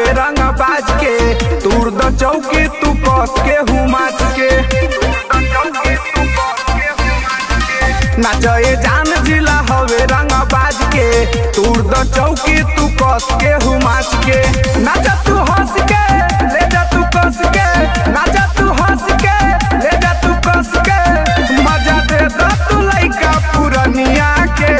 हवे रंग बाज के, तूर द चौकी तू कस के हुमाच के। नाचे जान जिला हवे रंग बाज के, तूर द चौकी तू कस के हुमाच के। नाचा तू हंस के ले जा तू कस के, नाचा तू हंस के ले जा तू कस के। मजा दे द तू लइका पुरनिया के,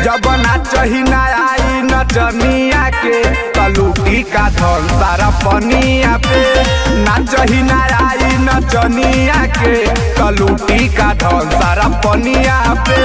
जब नाचही ना आई नचनिया के, कलूटी का धन सारा पनिया पे। नाचही ना आई नचनिया के, कलूटी का धन सारा पनिया पे।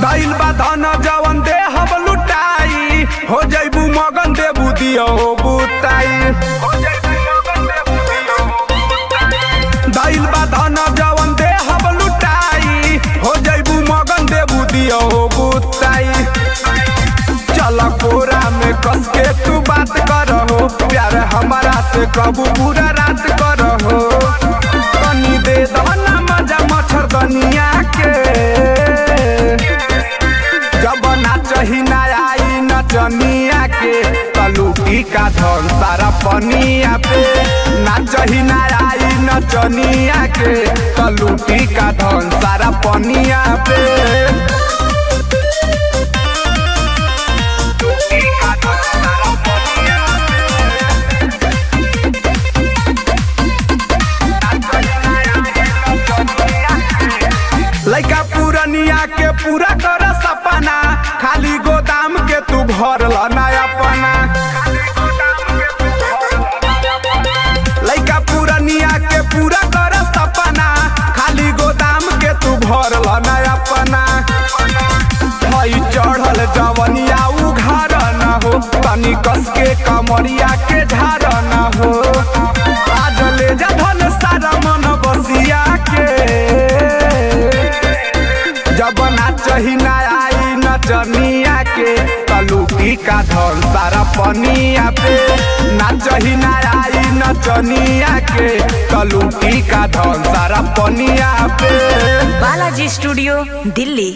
गइल बा धन जवन दे हम लुटाई, हो जइबू मगन देबू दियो बुताई। गइल बा धन जवन दे हम लुटाई, हो जइबू मगन देबू दियो बुताई। चल कोरा में कस के तू बात करहो, प्यार हमारा से कबू पूरा रात करहो। तनी दे दहना मजा मच्छरदनिया के, जब नाचही ना आई नचनिया के, कलूटी का धन सारा पनिया पे। नाचही ना आई नचनिया के, कलूटी का धन सारा पनिया पे। लइका पुरनिया के पूरा कर सपना, खाली गोदाम के तू भरल नया पना। लइका पुरनिया के पूरा कर सपना, खाली गोदाम के तू भरल नया पना। हई चढ़ल जवनिया उघार न हो, तनी कस के कमरिया के झार न हो। आज ले जा धन सारा मन बसिया के, जब नाचही ना आई नचनिया के, कलूटी का धन सारा पनिया पे। नाचही ना आई नचनिया के, कलूटी का धन सारा पनिया पे। बालाजी स्टूडियो दिल्ली।